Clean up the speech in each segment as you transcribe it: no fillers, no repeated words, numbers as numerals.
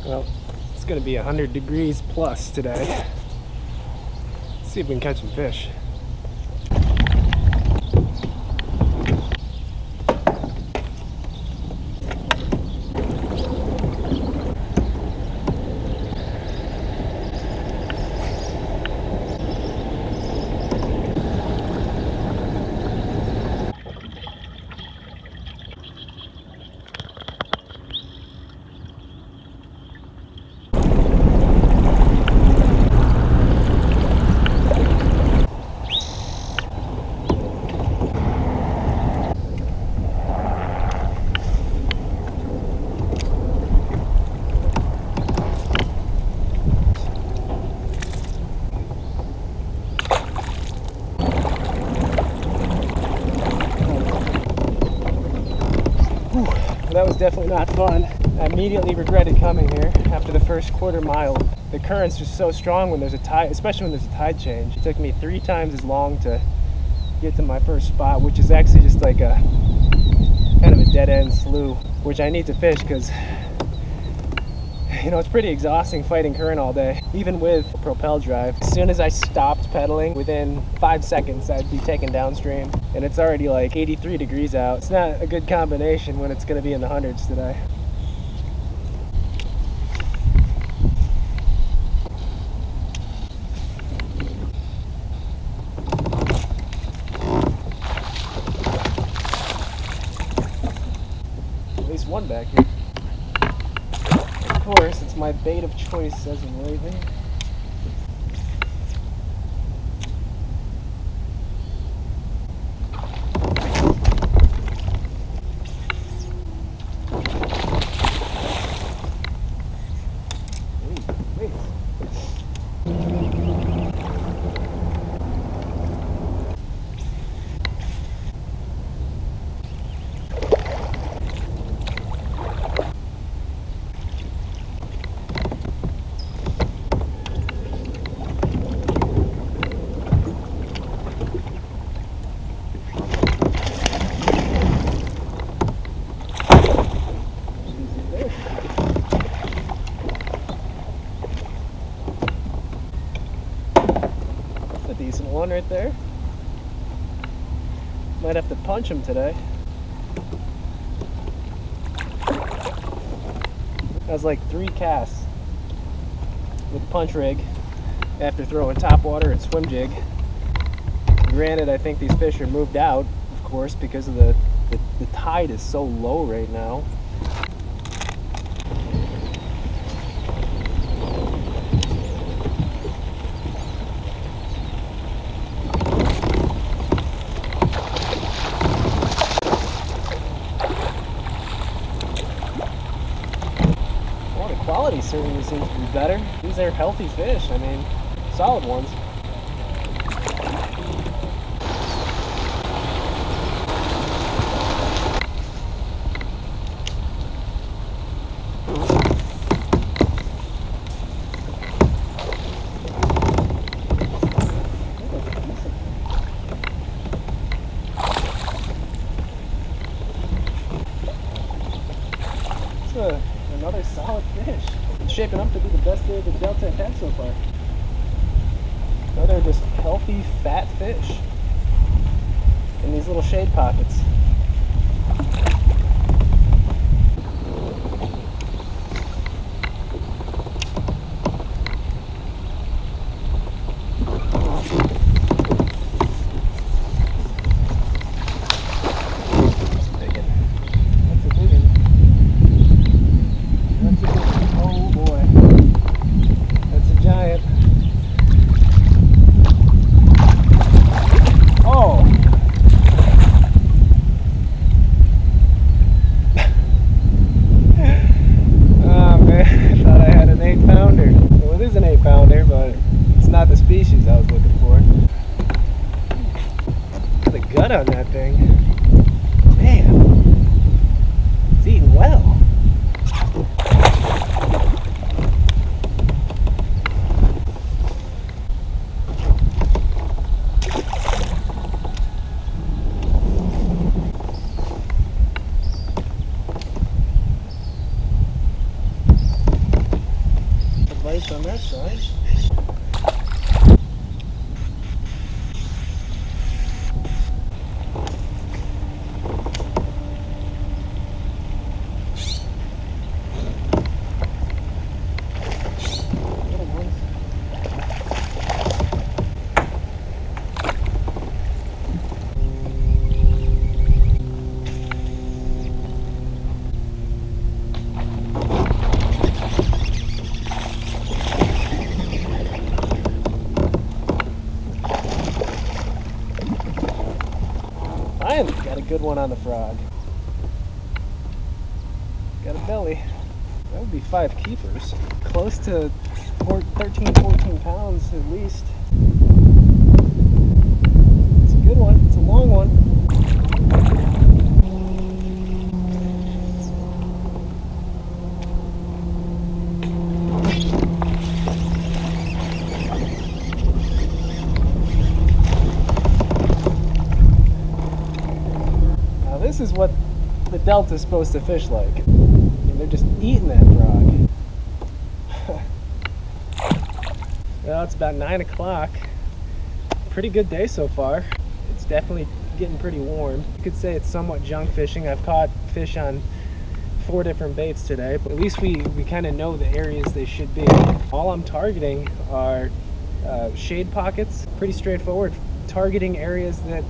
Well, it's gonna be 100 degrees plus today. Let's see if we can catch some fish. That was definitely not fun. I immediately regretted coming here after the first quarter mile. The current's just so strong when there's a tide, especially when there's a tide change. It took me 3 times as long to get to my first spot, which is actually just like a kind of a dead-end slough, which I need to fish because, you know, it's pretty exhausting fighting current all day, even with propel drive. As soon as I stopped pedaling, within 5 seconds I'd be taken downstream, and it's already like 83 degrees out. It's not a good combination when it's going to be in the hundreds today. At least one back here. Of course, it's my bait of choice as of lately. Decent one right there. Might have to punch him today. That was like 3 casts with punch rig after throwing top water and swim jig. Granted, I think these fish are moved out, of course, because of the tide is so low right now. Quality certainly seems to be better. These are healthy fish. I mean, solid ones. Another solid fish. It's shaping up to be the best day of the Delta I've had so far. Another just healthy, fat fish in these little shade pockets. Species I was looking for. The gut on that thing, man, it's eating well. Good one on the frog. Got a belly. That would be 5 keepers. Close to 13, 14 pounds at least. It's a good one. It's a long one. Now this is what the Delta's supposed to fish like. I mean, they're just eating that frog. Well, it's about 9 o'clock. Pretty good day so far. It's definitely getting pretty warm. You could say it's somewhat junk fishing. I've caught fish on 4 different baits today, but at least we kind of know the areas they should be. All I'm targeting are shade pockets. Pretty straightforward. Targeting areas that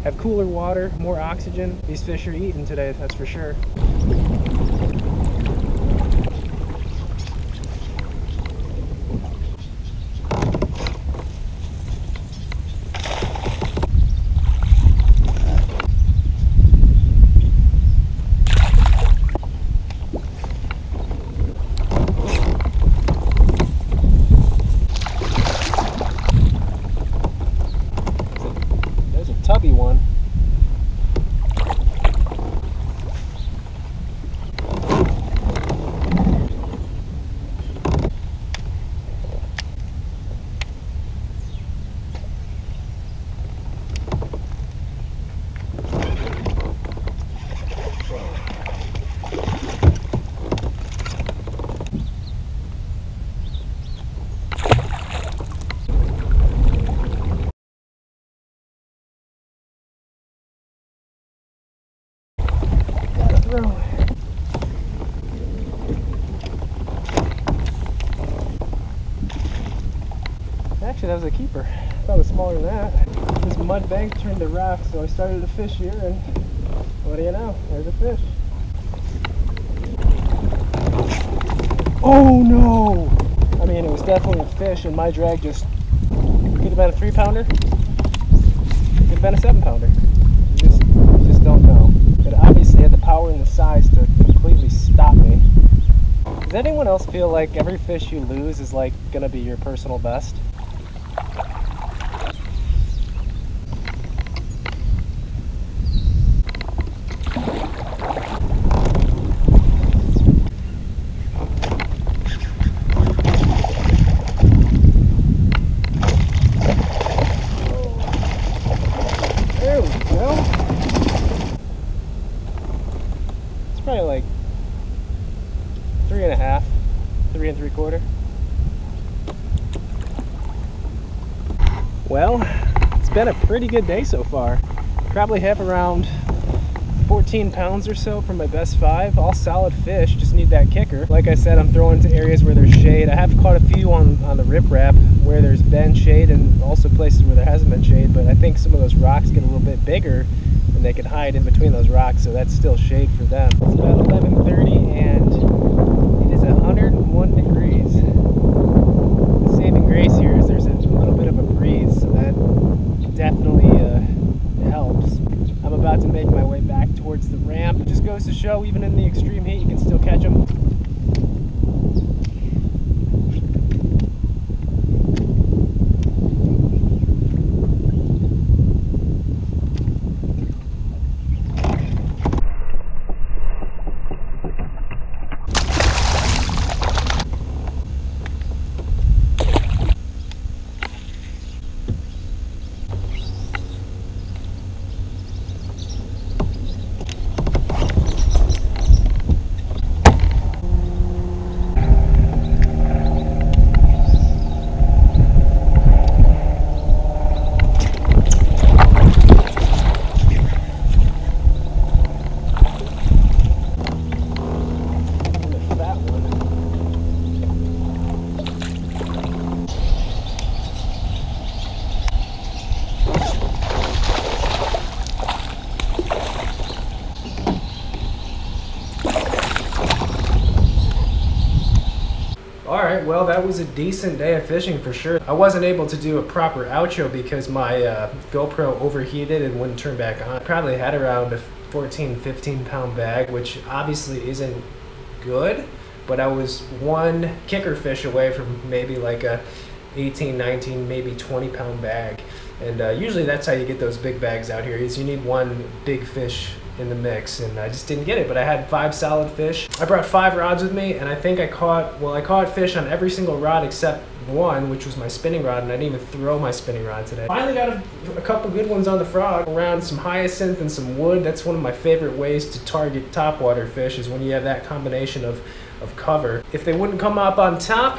have cooler water, more oxygen. These fish are eating today, that's for sure. Tubby one. Actually, that was a keeper. I thought it was smaller than that. This mud bank turned to rock, so I started to fish here, and what do you know? There's a fish. Oh no! I mean, it was definitely a fish, and my drag just could have been a 3-pounder. Could have been a 7-pounder. You just don't know. It obviously had the power and the size to completely stop me. Does anyone else feel like every fish you lose is like gonna be your personal best? There we go. It's probably like 3.5, 3 3/4. Well, it's been a pretty good day so far. Probably have around 14 pounds or so from my best 5. All solid fish, just need that kicker. Like I said, I'm throwing to areas where there's shade. I have caught a few on the riprap where there's been shade, and also places where there hasn't been shade, but I think some of those rocks get a little bit bigger and they can hide in between those rocks, so that's still shade for them. It's about 11:30 and it is 101 degrees. The saving grace here is there's a little bit of a breeze, so that definitely helps. I'm about to make my way back towards the ramp. It just goes to show, even in the extreme heat, you can still catch them. overall, that was a decent day of fishing for sure. I wasn't able to do a proper outro because my GoPro overheated and wouldn't turn back on. I probably had around a 14, 15 pound bag, which obviously isn't good, but I was one kicker fish away from maybe like a 18, 19, maybe 20 pound bag. And usually that's how you get those big bags out here, is you need one big fish in the mix, and I just didn't get it. But I had 5 solid fish. I brought 5 rods with me, and I think I caught fish on every single rod except one, which was my spinning rod, and I didn't even throw my spinning rod today. Finally got a couple good ones on the frog around some hyacinth and some wood. That's one of my favorite ways to target topwater fish, is when you have that combination of cover. If they wouldn't come up on top,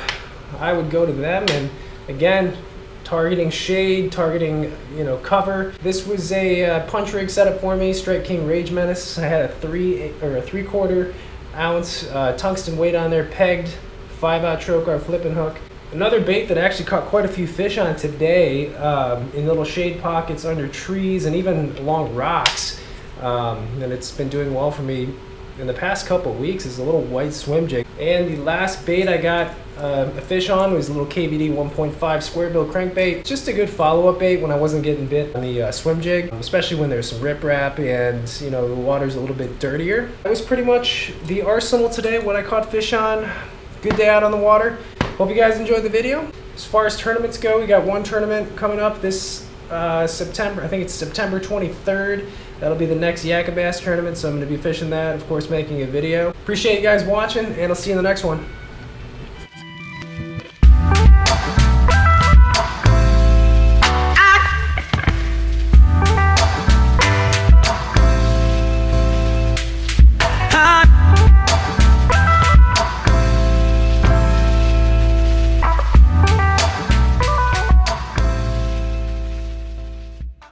I would go to them, and again, targeting shade, targeting, cover. This was a punch rig setup for me, Strike King Rage Menace. I had a 3/4 ounce tungsten weight on there, pegged, 5/0 trocar flipping hook. Another bait that I actually caught quite a few fish on today, in little shade pockets under trees and even along rocks, and it's been doing well for me in the past couple of weeks, is a little white swim jig. And the last bait I got a fish on was a little KVD 1.5 square bill crankbait. Just a good follow-up bait when I wasn't getting bit on the swim jig, especially when there's some riprap and the water's a little bit dirtier. That was pretty much the arsenal today, what I caught fish on. Good day out on the water. Hope you guys enjoyed the video. As far as tournaments go, we got one tournament coming up this September. I think it's September 23rd. That'll be the next Yakabass tournament, so I'm going to be fishing that, of course, making a video. Appreciate you guys watching, and I'll see you in the next one.